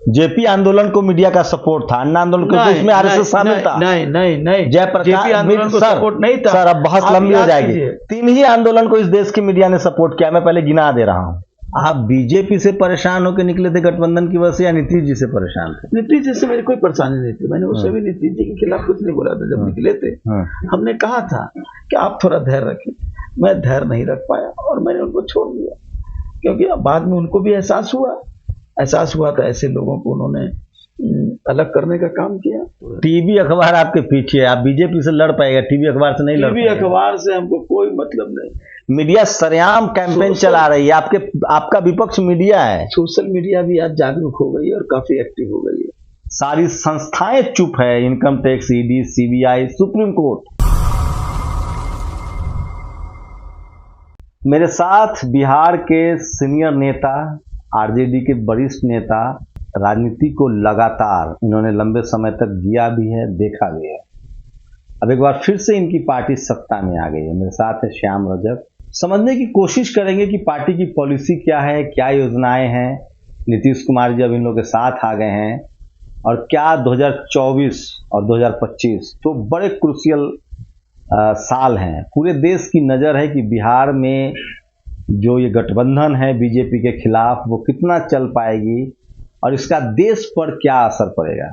JP आंदोलन को media का सपोर्ट था, अन्ना आंदोलन को उसमें आरएसएस शामिल था। नहीं जयप्रकाश आंदोलन को सपोर्ट नहीं था। सर अब बहस लंबी हो जाएगी। 3 ही आंदोलन को इस देश की मीडिया ने सपोर्ट किया, मैं पहले गिना दे रहा हूँ। आप बीजेपी से परेशान होकर निकले थे गठबंधन की वजह से, या नीतीश जी से परेशान थे? नीतीश जी से मेरी कोई परेशानी नहीं थी, मैंने उससे भी नीतीश जी के खिलाफ कुछ नहीं बोला था। जब निकले थे हमने कहा था कि आप थोड़ा धैर्य रखें, मैं धैर्य नहीं रख पाया और मैंने उनको छोड़ दिया, क्योंकि बाद में उनको भी एहसास हुआ था ऐसे लोगों को उन्होंने अलग करने का काम किया। टीवी अखबार आपके पीछे है, आप बीजेपी से लड़ पाएगा, टीवी अखबार से नहीं लड़ पाएगा। टीवी अखबार से हमको कोई मतलब नहीं। मीडिया सरेआम कैंपेन चला रही है, आपका विपक्ष मीडिया है। सोशल मीडिया भी आज जागरूक हो गई है और काफी एक्टिव हो गई है। सारी संस्थाएं चुप है, income tax, ED, CBI, supreme court. मेरे साथ बिहार के सीनियर नेता, आरजेडी के वरिष्ठ नेता, राजनीति को लगातार इन्होंने लंबे समय तक जिया भी है, देखा भी है। अब एक बार फिर से इनकी पार्टी सत्ता में आ गई है। मेरे साथ है श्याम रजक। समझने की कोशिश करेंगे कि पार्टी की पॉलिसी क्या है, क्या योजनाएं हैं। नीतीश कुमार जी अब इन लोगों के साथ आ गए हैं और क्या 2024 और 2025 तो बड़े क्रूशियल साल हैं। पूरे देश की नज़र है कि बिहार में जो ये गठबंधन है बीजेपी के खिलाफ, वो कितना चल पाएगी और इसका देश पर क्या असर पड़ेगा।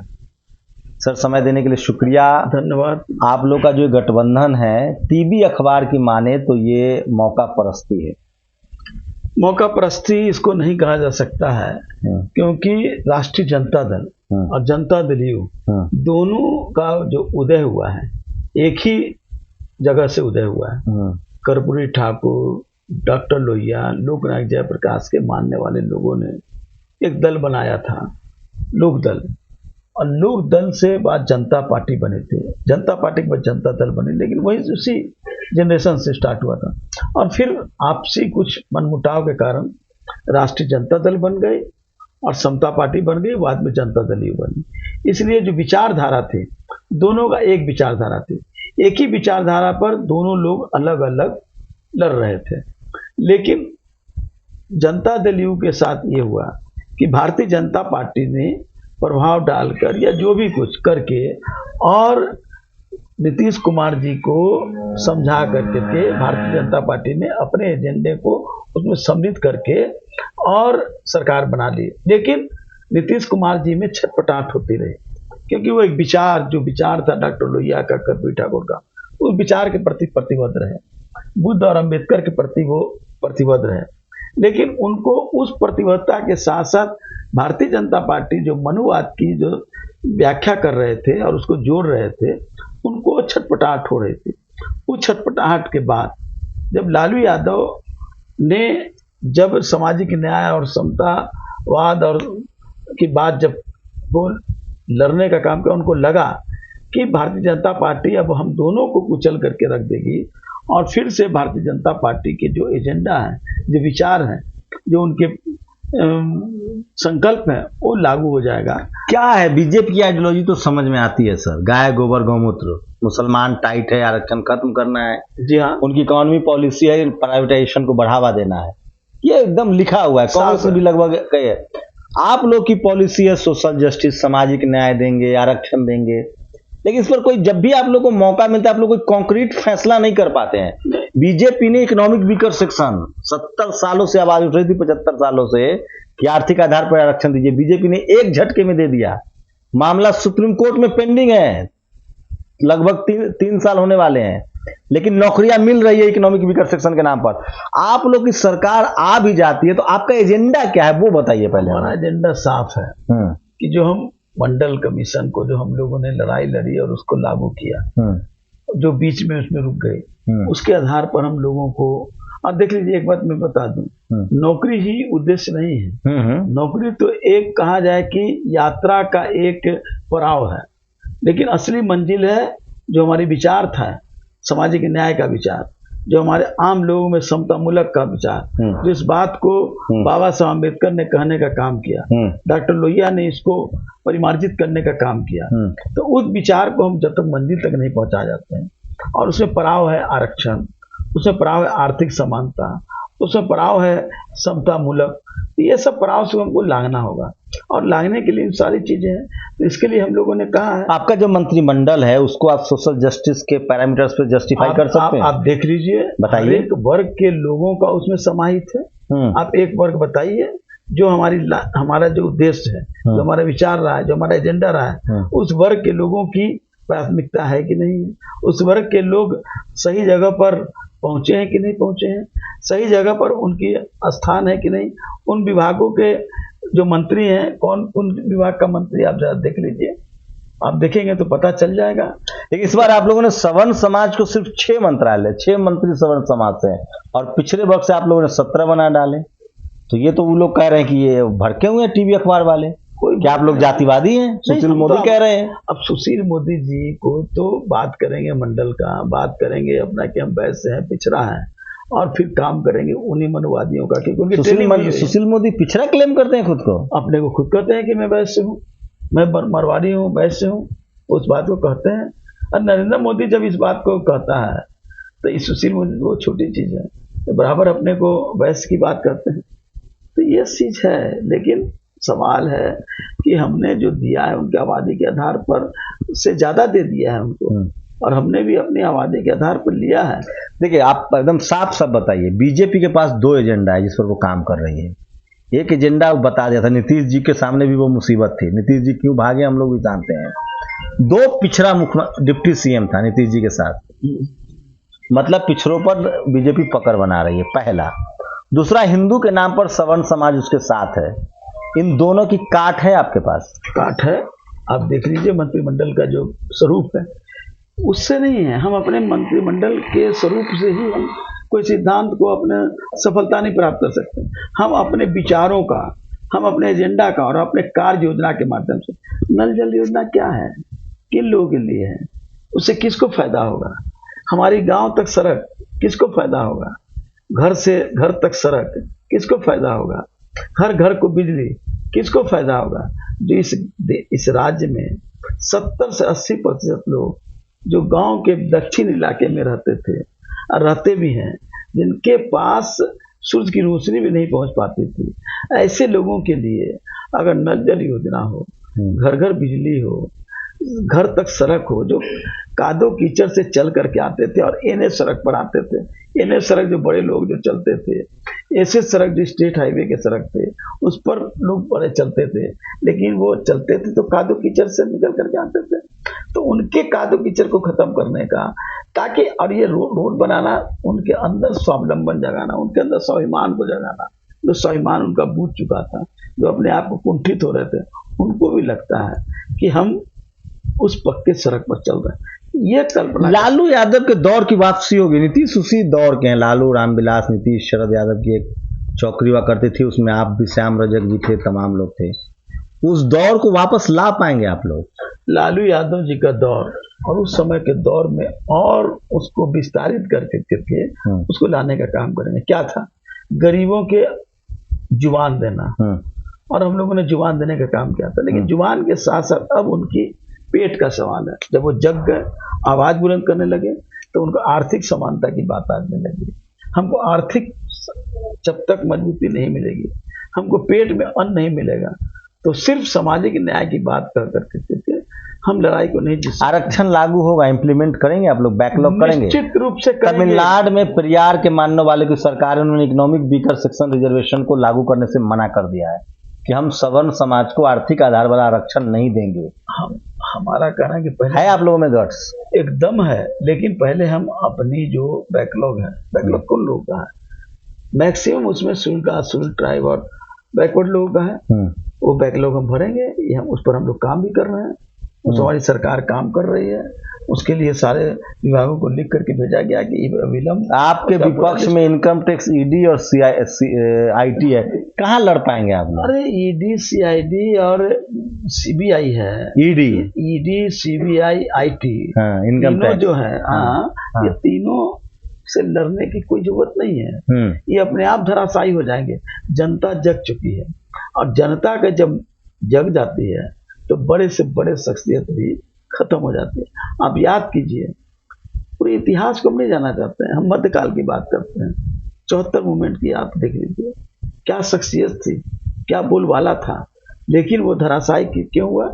सर, समय देने के लिए शुक्रिया, धन्यवाद। आप लोग का जो गठबंधन है, टीवी अखबार की माने तो ये मौका परस्ती है। मौका परस्ती इसको नहीं कहा जा सकता है, क्योंकि राष्ट्रीय जनता दल और जनता दल यू दोनों का जो उदय हुआ है एक ही जगह से उदय हुआ है। कर्पूरी ठाकुर, डॉक्टर लोहिया, लोकनायक जयप्रकाश के मानने वाले लोगों ने एक दल बनाया था, लोक दल, और लोक दल से बाद जनता पार्टी बने थे, जनता पार्टी के बाद जनता दल बने, लेकिन वही उसी जनरेशन से स्टार्ट हुआ था। और फिर आपसी कुछ मनमुटाव के कारण राष्ट्रीय जनता दल बन गए और समता पार्टी बन गई, बाद में जनता दल यू बनी। इसलिए जो विचारधारा थे दोनों का एक विचारधारा थी, एक ही विचारधारा पर दोनों लोग अलग अलग लड़ रहे थे। लेकिन जनता दल यू के साथ ये हुआ कि भारतीय जनता पार्टी ने प्रभाव डालकर या जो भी कुछ करके और नीतीश कुमार जी को समझा करके के भारतीय जनता पार्टी ने अपने एजेंडे को उसमें सम्मिलित करके और सरकार बना ली। लेकिन नीतीश कुमार जी में छटपटाहट होती रही, क्योंकि वो एक जो विचार था डॉक्टर लोहिया का, कर्पूरी ठाकुर का, उस विचार के प्रति प्रतिबद्ध रहे, बुद्ध और अम्बेडकर के प्रति वो प्रतिबद्ध रहे। लेकिन उनको उस प्रतिबद्धता के साथ साथ भारतीय जनता पार्टी जो मनुवाद की जो व्याख्या कर रहे थे और उसको जोड़ रहे थे, उनको छटपटाहट हो रही थी। उस छटपटाहट के बाद जब लालू यादव ने जब सामाजिक न्याय और समतावाद और की बात जब वो लड़ने का काम किया, उनको लगा कि भारतीय जनता पार्टी अब हम दोनों को कुचल करके रख देगी और फिर से भारतीय जनता पार्टी के जो एजेंडा है, जो विचार हैं, जो उनके संकल्प है, वो लागू हो जाएगा। क्या है बीजेपी की आइडियोलॉजी तो समझ में आती है सर, गाय गोबर गौमूत्र, मुसलमान टाइट है, आरक्षण खत्म करना है। जी हाँ, उनकी इकोनॉमी पॉलिसी है प्राइवेटाइजेशन को बढ़ावा देना है, ये एकदम लिखा हुआ है, कांग्रेस भी लगभग कहे। आप लोग की पॉलिसी है सोशल जस्टिस, सामाजिक न्याय देंगे, आरक्षण देंगे, लेकिन इस पर कोई, जब भी आप लोग को मौका मिलता है आप लोग कोई कॉन्क्रीट फैसला नहीं कर पाते हैं। बीजेपी ने इकोनॉमिक वीकर सेक्शन 70 सालों से आवाज उठ रही थी, 75 सालों से, कि आर्थिक आधार पर आरक्षण दीजिए, बीजेपी ने एक झटके में दे दिया। मामला सुप्रीम कोर्ट में पेंडिंग है, लगभग 3 साल होने वाले हैं, लेकिन नौकरियां मिल रही है इकोनॉमिक वीकर सेक्शन के नाम पर। आप लोग की सरकार आ भी जाती है तो आपका एजेंडा क्या है वो बताइए पहले। हमारा एजेंडा साफ है कि जो हम मंडल कमीशन को जो हम लोगों ने लड़ाई लड़ी और उसको लागू किया, जो बीच में उसमें रुक गए, उसके आधार पर हम लोगों को, और देख लीजिए एक बात मैं बता दूं, नौकरी ही उद्देश्य नहीं है। नौकरी तो एक कहा जाए कि यात्रा का एक पड़ाव है, लेकिन असली मंजिल है जो हमारी विचार था, सामाजिक न्याय का विचार, जो हमारे आम लोगों में समतामूलक का विचार, जिस बात को बाबा साहब अम्बेडकर ने कहने का काम किया, डॉक्टर लोहिया ने इसको परिमार्जित करने का काम किया। तो उस विचार को हम जब तक मंजिल तक नहीं पहुंचा जाते हैं, और उसमें पड़ाव है आरक्षण, उसमें पड़ाव है आर्थिक समानता, उसमें पड़ाव है समतामूलक, ये सब पड़ाव से हमको लांघना होगा। और लाने के लिए सारी चीजें हैं। तो इसके लिए हम लोगों ने कहा है, आपका जो मंत्रिमंडल है उसको आप सोशल जस्टिस के पैरामीटर्स पे जस्टिफाई कर सकते हैं? आप देख लीजिए, बताइए। एक वर्ग के लोगों का उसमें समाहित है। आप एक वर्ग बताइए जो हमारा जो उद्देश्य है, जो हमारा विचार रहा है, जो हमारा एजेंडा रहा है, उस वर्ग के लोगों की प्राथमिकता है कि नहीं, उस वर्ग के लोग सही जगह पर पहुंचे हैं कि नहीं पहुंचे हैं, सही जगह पर उनकी स्थान है कि नहीं, उन विभागों के जो मंत्री हैं, कौन उन विभाग का मंत्री, आप जरा देख लीजिए, आप देखेंगे तो पता चल जाएगा। लेकिन इस बार आप लोगों ने सवर्ण समाज को सिर्फ 6 मंत्रालय, 6 मंत्री सवर्ण समाज से हैं और पिछड़े वर्ग से आप लोगों ने 17 बना डाले। तो ये तो वो लोग कह रहे हैं कि ये भड़के हुए हैं टीवी अखबार वाले, क्या आप लोग जातिवादी हैं? सुशील मोदी कह रहे हैं। अब सुशील मोदी जी को तो बात करेंगे मंडल का, बात करेंगे अपना कि हम वैसे हैं, पिछड़ा है, और फिर काम करेंगे उन्हीं मनवादियों का, क्योंकि उनकी सुशील मोदी पिछड़ा क्लेम करते हैं खुद को, अपने को खुद कहते हैं कि मैं वैसे हूँ, मैं मरवाड़ी हूँ, वैसे हूँ, उस बात को कहते हैं। और नरेंद्र मोदी जब इस बात को कहता है तो इस सुशील मोदी वो छोटी चीज है, तो बराबर अपने को वैसे की बात करते हैं। तो ये चीज है, लेकिन सवाल है कि हमने जो दिया है उनकी आबादी के आधार पर, उससे ज्यादा दे दिया है उनको, और हमने भी अपनी आबादी के आधार पर लिया है। देखिए, आप एकदम साफ साफ बताइए, बीजेपी के पास 2 एजेंडा है जिस पर वो काम कर रही है। एक एजेंडा वो बता दिया था, नीतीश जी के सामने भी वो मुसीबत थी, नीतीश जी क्यों भागे हम लोग भी जानते हैं। 2 पिछड़ा डिप्टी सीएम था नीतीश जी के साथ, मतलब पिछड़ों पर बीजेपी पकड़ बना रही है, पहला। दूसरा, हिंदू के नाम पर सवर्ण समाज उसके साथ है। इन दोनों की काट है आपके पास? काट है, आप देख लीजिए मंत्रिमंडल का जो स्वरूप है उससे नहीं है। हम अपने मंत्रिमंडल के स्वरूप से ही हम कोई सिद्धांत को अपने सफलता नहीं प्राप्त कर सकते। हम अपने विचारों का, हम अपने एजेंडा का और अपने कार्य योजना के माध्यम से, नल जल योजना क्या है, किन लोगों के लिए है, उससे किसको फायदा होगा, हमारी गांव तक सड़क किसको फायदा होगा, घर से घर तक सड़क किसको फायदा होगा, हर घर को बिजली किसको फायदा होगा। जो इस राज्य में 70 से 80% लोग जो गांव के दक्षिण इलाके में रहते थे और रहते भी हैं, जिनके पास सूरज की रोशनी भी नहीं पहुंच पाती थी, ऐसे लोगों के लिए अगर नल जल योजना हो, घर घर बिजली हो, घर तक सड़क हो, जो कादो कीचड़ से चल करके आते थे और एनएच सड़क पर आते थे, एनएच सड़क जो बड़े लोग जो चलते थे, ऐसे सड़क जो स्टेट हाईवे के सड़क थे उस पर लोग बड़े चलते थे, लेकिन वो चलते थे तो कादो कीचड़ से निकल करके आते थे। तो उनके कादो कीचड़ को खत्म करने का, ताकि, और ये रोड बनाना, उनके अंदर स्वावलंबन जगाना, उनके अंदर स्वाभिमान को जगाना। जो स्वाभिमान उनका बूझ चुका था, जो अपने आप को कुंठित हो रहे थे, उनको भी लगता है कि हम उस पक्के सड़क पर चल रहे हैं। ये कल्पना, लालू यादव के दौर की वापसी होगी। नीतीश उसी दौर के हैं, लालू, रामविलास, नीतीश, शरद यादव की एक चौकड़ी हुआ करती थी, उसमें आप भी, श्याम रजक जी थे, तमाम लोग थे। उस दौर को वापस ला पाएंगे आप लोग? लालू यादव जी का दौर और उस समय के दौर में और उसको विस्तारित करके उसको लाने का काम करेंगे। क्या था? गरीबों के जुबान देना, और हम लोगों ने जुबान देने का काम किया था। लेकिन जुबान के साथ साथ अब उनकी पेट का सवाल है। जब वो जग गए, आवाज बुलंद करने लगे, तो उनको आर्थिक समानता की बात आने लगी। हमको आर्थिक जब तक मजबूती नहीं मिलेगी, हमको पेट में अन्न नहीं मिलेगा, तो सिर्फ सामाजिक न्याय की बात कर करके हम लड़ाई को नहीं जीत सकते। आरक्षण लागू होगा, इंप्लीमेंट करेंगे आप लोग, बैकलॉग करेंगे? निश्चित रूप से करेंगे। तमिलनाडु में पेरियार के मानने वाले की सरकार, उन्होंने इकोनॉमिक वीकर सेक्शन रिजर्वेशन को लागू करने से मना कर दिया है कि हम सवर्ण समाज को आर्थिक आधार वाला आरक्षण नहीं देंगे। हमारा कहना है कि पहले है आप लोगों में गट्स? एकदम है, लेकिन पहले हम अपनी जो बैकलॉग है, बैकलॉग कौन लोगों का है, मैक्सिमम उसमें शेड्यूल ट्राइब और बैकवर्ड लोगों का है, वो बैकलॉग हम भरेंगे। ये हम उस पर हम लोग काम भी कर रहे हैं, उस हमारी सरकार काम कर रही है। उसके लिए सारे विभागों को लिख करके भेजा गया कि विलंब। आपके विपक्ष में इनकम टैक्स, ईडी और आईटी है, कहाँ लड़ पाएंगे आप लोग? अरे ईडी, सीआईडी और सीबीआई है। ED, CBI, IT, income tax जो है, ये तीनों से लड़ने की कोई जरूरत नहीं है। ये अपने आप धराशायी हो जाएंगे। जनता जग चुकी है, और जनता का जब जग जाती है तो बड़े से बड़े शख्सियत भी खत्म हो जाती है। आप याद कीजिए, पूरे इतिहास को हम नहीं जाना चाहते हैं, हम मध्यकाल की बात करते हैं। 74 मूवमेंट की आप देख लीजिए, क्या शख्सियत थी, क्या बोलबाला था। लेकिन वो धराशायी क्यों हुआ?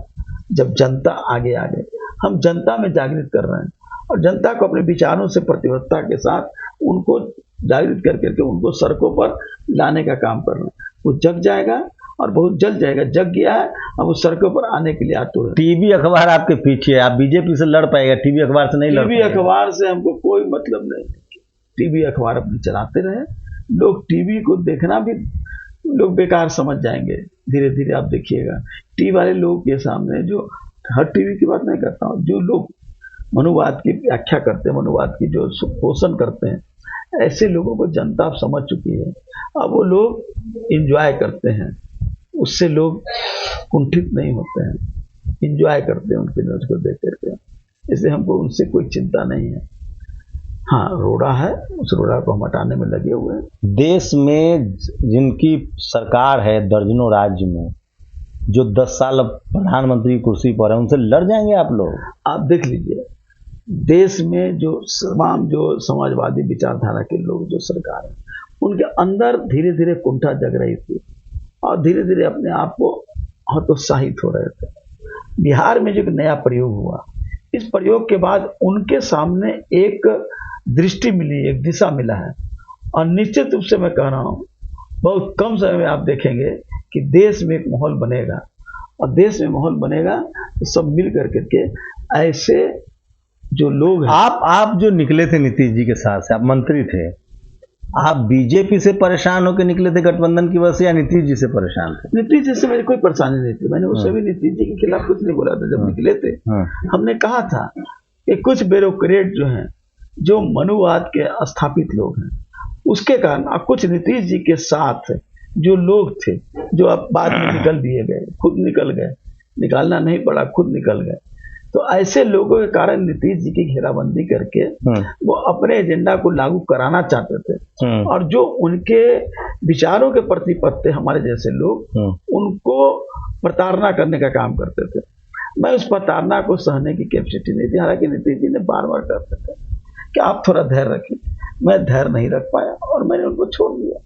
जब जनता आगे आ गई। हम जनता में जागृत कर रहे हैं और जनता को अपने विचारों से प्रतिबद्धता के साथ उनको जागृत कर करके उनको सड़कों पर लाने का काम कर रहे हैं। वो जग जाएगा और बहुत जल्द जाएगा, जग गया है, अब वो सड़कों पर आने के लिए आतुर है। टीवी अखबार आपके पीछे है, आप बीजेपी से लड़ पाएगा, टीवी अखबार से नहीं लड़ टीवी पाएगा। अखबार से हमको कोई मतलब नहीं। टीवी अखबार अपने चलाते रहे, लोग टीवी को देखना भी लोग बेकार समझ जाएंगे धीरे धीरे। आप देखिएगा टीवी वाले लोग के सामने, जो हर टीवी की बात नहीं करता हूँ, जो लोग मनुवाद की व्याख्या करते हैं, मनुवाद की जो पोषण करते हैं, ऐसे लोगों को जनता अब समझ चुकी है। अब वो लोग इंजॉय करते हैं, उससे लोग कुंठित नहीं होते हैं, इंजॉय करते हैं उनके न्यूज को देख करके। इसलिए हमको उनसे कोई चिंता नहीं है। हाँ, रोड़ा है, उस रोड़ा को हम हटाने में लगे हुए हैं। देश में जिनकी सरकार है दर्जनों राज्य में, जो 10 साल अब प्रधानमंत्री की कुर्सी पर है, उनसे लड़ जाएंगे आप लोग? आप देख लीजिए, देश में जो तमाम जो समाजवादी विचारधारा के लोग जो सरकार है, उनके अंदर धीरे धीरे कुंठा जग रही थी और धीरे धीरे अपने आप को हतोत्साहित हो रहे थे। बिहार में जो एक नया प्रयोग हुआ, इस प्रयोग के बाद उनके सामने एक दृष्टि मिली, एक दिशा मिला है। और निश्चित रूप से मैं कह रहा हूँ, बहुत कम समय में आप देखेंगे कि देश में एक माहौल बनेगा, और देश में माहौल बनेगा तो सब मिल करके ऐसे जो लोग हैं। आप जो निकले थे नीतीश जी के साथ से, आप मंत्री थे, आप बीजेपी से परेशान होकर निकले थे गठबंधन की वजह से, या नीतीश जी से परेशान थे? नीतीश जी से मेरी कोई परेशानी नहीं थी। मैंने उससे भी नीतीश जी के खिलाफ कुछ नहीं बोला था। जब निकले थे हमने कहा था कि कुछ ब्यूरोक्रेट जो हैं, जो मनुवाद के स्थापित लोग हैं, उसके कारण अब कुछ नीतीश जी के साथ जो लोग थे, जो अब बाद में निकल दिए गए, खुद निकल गए, निकालना नहीं पड़ा, खुद निकल गए। तो ऐसे लोगों के कारण नीतीश जी की घेराबंदी करके वो अपने एजेंडा को लागू कराना चाहते थे, और जो उनके विचारों के प्रतिपत्ति हमारे जैसे लोग, उनको प्रताड़ना करने का काम करते थे। मैं उस प्रताड़ना को सहने की कैपेसिटी नहीं थी। हालांकि नीतीश जी ने बार बार कहते थे कि आप थोड़ा धैर्य रखें, मैं धैर्य नहीं रख पाया और मैंने उनको छोड़ दिया,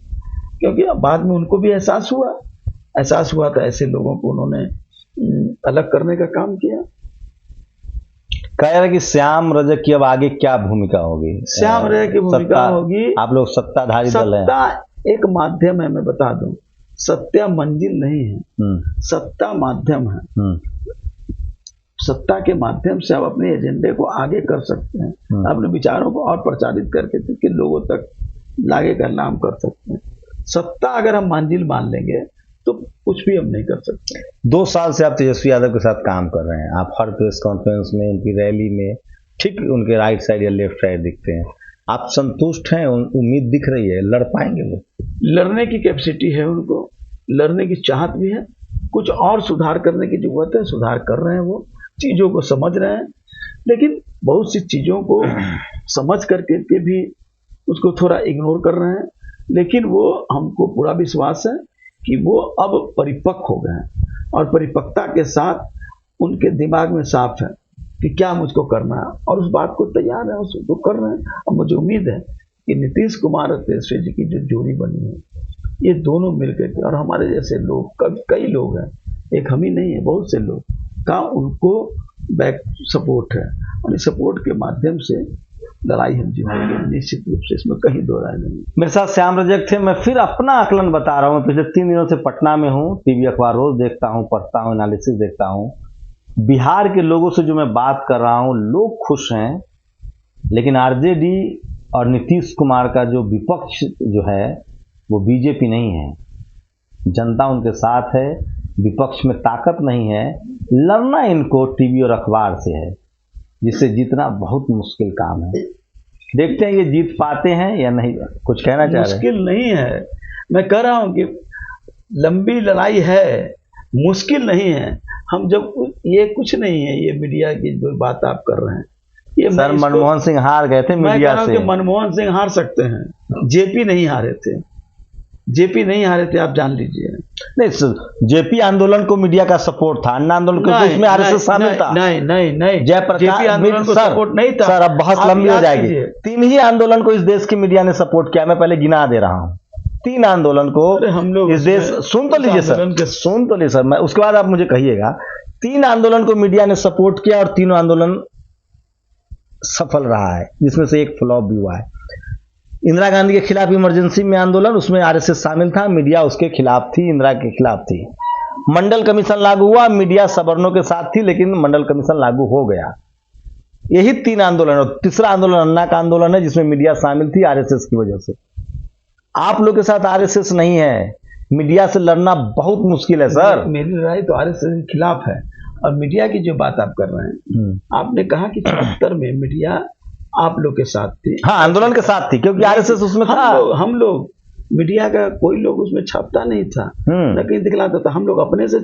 क्योंकि अब बाद में उनको भी एहसास हुआ था ऐसे लोगों को उन्होंने अलग करने का काम किया। कह रहे कि श्याम रजक की अब आगे क्या भूमिका होगी? श्याम रजक की भूमिका होगी, आप लोग सत्ताधारी दल हैं। सत्ता एक माध्यम है, मैं बता दूं, सत्ता मंजिल नहीं है, सत्ता माध्यम है। सत्ता के माध्यम से आप अपने एजेंडे को आगे कर सकते हैं, अपने विचारों को और प्रचारित करके कि लोगों तक लागे का नाम कर सकते हैं। सत्ता अगर हम मंजिल मान लेंगे तो कुछ भी हम नहीं कर सकते। 2 साल से आप तेजस्वी यादव के साथ काम कर रहे हैं, आप हर प्रेस कॉन्फ्रेंस में, उनकी रैली में ठीक उनके राइट साइड या लेफ्ट साइड दिखते हैं। आप संतुष्ट हैं? उम्मीद दिख रही है, लड़ पाएंगे वो? लड़ने की कैपेसिटी है उनको, लड़ने की चाहत भी है। कुछ और सुधार करने की जरूरत है, सुधार कर रहे हैं, वो चीजों को समझ रहे हैं, लेकिन बहुत सी चीजों को समझ करके भी उसको थोड़ा इग्नोर कर रहे हैं। लेकिन वो हमको पूरा विश्वास है कि वो अब परिपक्व हो गए हैं, और परिपक्वता के साथ उनके दिमाग में साफ है कि क्या मुझको करना है, और उस बात को तैयार है, उसको कर रहे हैं। और मुझे उम्मीद है कि नीतीश कुमार और तेजस्वी जी की जो जोड़ी बनी है, ये दोनों मिलकर के, और हमारे जैसे लोग कई लोग हैं, एक हम ही नहीं है, बहुत से लोग का उनको बैक सपोर्ट है, और इस सपोर्ट के माध्यम से लड़ाई हम जीतेंगे निश्चित रूप से, इसमें कहीं दो राय नहीं। मेरे साथ श्याम रजक थे। मैं फिर अपना आकलन बता रहा हूँ, पिछले 3 दिनों से पटना में हूँ, टीवी अखबार रोज देखता हूँ, पढ़ता हूँ, एनालिसिस देखता हूँ। बिहार के लोगों से जो मैं बात कर रहा हूँ, लोग खुश हैं, लेकिन आरजेडी और नीतीश कुमार का जो विपक्ष जो है वो बीजेपी नहीं है। जनता उनके साथ है, विपक्ष में ताकत नहीं है, लड़ना इनको टीवी और अखबार से है, जिससे जीतना बहुत मुश्किल काम है। देखते हैं ये जीत पाते हैं या नहीं। कुछ कहना चाह रहे हैं? मुश्किल नहीं है, मैं कह रहा हूं कि लंबी लड़ाई है, मुश्किल नहीं है। हम जब ये कुछ नहीं है, ये मीडिया की जो बात आप कर रहे हैं, ये सर मनमोहन सिंह हार गए थे मीडिया से। मनमोहन सिंह हार सकते हैं, जेपी नहीं हारे थे, जेपी नहीं हारे थे, आप जान लीजिए। नहीं सर, जेपी आंदोलन को मीडिया का सपोर्ट था, अन्ना आंदोलन को तो इसमें आरएसएस शामिल था। नहीं, जयप्रकाश आंदोलन को सपोर्ट नहीं था। सर अब बहुत लंबी हो जाएगी। 3 ही आंदोलन को इस देश की मीडिया ने सपोर्ट किया, मैं पहले गिना दे रहा हूँ। 3 आंदोलन को हम लोग इस देश, सुन तो लीजिए सर, मैं उसके बाद आप मुझे कहिएगा, 3 आंदोलन को मीडिया ने सपोर्ट किया और तीनों आंदोलन सफल रहा है, जिसमें से एक फ्लॉप भी हुआ है। इंदिरा गांधी के खिलाफ इमरजेंसी में आंदोलन, उसमें आरएसएस शामिल था, मीडिया उसके खिलाफ थी, इंदिरा के खिलाफ थी। मंडल कमीशन लागू हुआ, मीडिया सवर्णों के साथ थी, लेकिन मंडल कमीशन लागू हो गया। यही 3 आंदोलन, और तीसरा आंदोलन अन्ना का आंदोलन है, जिसमें मीडिया शामिल थी आरएसएस की वजह से। आप लोग के साथ आरएसएस नहीं है, मीडिया से लड़ना बहुत मुश्किल है सर। मेरी राय तो आरएसएस के खिलाफ है। और मीडिया की जो बात आप कर रहे हैं, आपने कहा कि 74 में मीडिया आप लोग के साथ थी। हाँ, आंदोलन के साथ थी, क्योंकि आरएसएस उसमें था। हम लोग मीडिया का कोई लोग उसमें छापता नहीं था, न कहीं दिखलाता था। हम लोग अपने से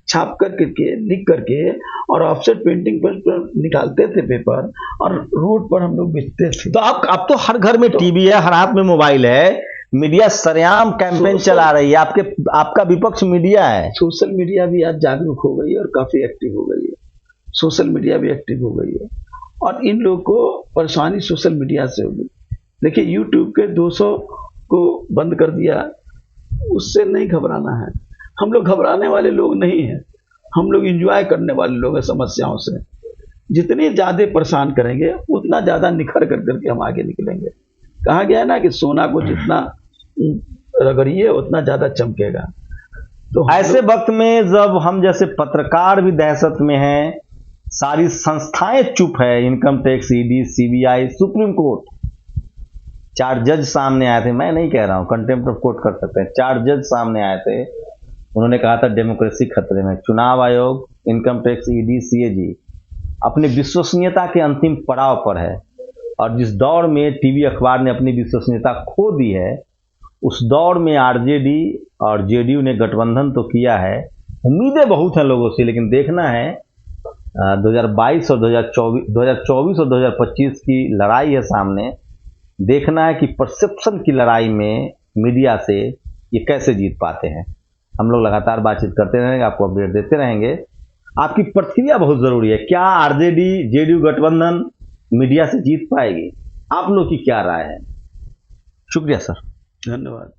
छाप करके लिख करके और ऑफसेट प्रिंटिंग पर निकालते थे पेपर, और रोड पर हम लोग बेचते थे। तो अब तो हर घर में टीवी है, हर हाथ में मोबाइल है, मीडिया सरेआम कैंपेन चला रही है। आपका विपक्ष मीडिया है। सोशल मीडिया भी आज जागरूक हो गई है और काफी एक्टिव हो गई है। सोशल मीडिया भी एक्टिव हो गई है, और इन लोगों को परेशानी सोशल मीडिया से होगी। देखिए, यूट्यूब के 200 को बंद कर दिया, उससे नहीं घबराना है। हम लोग घबराने वाले लोग नहीं हैं, हम लोग एंजॉय करने वाले लोग हैं समस्याओं से। जितनी ज्यादा परेशान करेंगे, उतना ज्यादा निखर कर करके हम आगे निकलेंगे। कहा गया है ना कि सोना को जितना रगड़िए उतना ज्यादा चमकेगा। तो ऐसे वक्त में जब हम जैसे पत्रकार भी दहशत में हैं, सारी संस्थाएं चुप है, income tax, ED, CBI, supreme court, 4 जज सामने आए थे। मैं नहीं कह रहा हूं, कंटेम्प्ट ऑफ कोर्ट कर सकते हैं। 4 जज सामने आए थे, उन्होंने कहा था डेमोक्रेसी खतरे में। चुनाव आयोग, इनकम टैक्स, ईडी, सीएजी अपनी विश्वसनीयता के अंतिम पड़ाव पर है, और जिस दौर में टीवी अखबार ने अपनी विश्वसनीयता खो दी है, उस दौर में आरजेडी और जेडीयू ने गठबंधन तो किया है। उम्मीदें बहुत हैं लोगों से, लेकिन देखना है 2022 और 2024 और 2025 की लड़ाई है सामने। देखना है कि परसेप्शन की लड़ाई में मीडिया से ये कैसे जीत पाते हैं। हम लोग लगातार बातचीत करते रहेंगे, आपको अपडेट देते रहेंगे। आपकी प्रतिक्रिया बहुत जरूरी है। क्या आरजेडी जेडीयू गठबंधन मीडिया से जीत पाएगी? आप लोग की क्या राय है? शुक्रिया सर। धन्यवाद।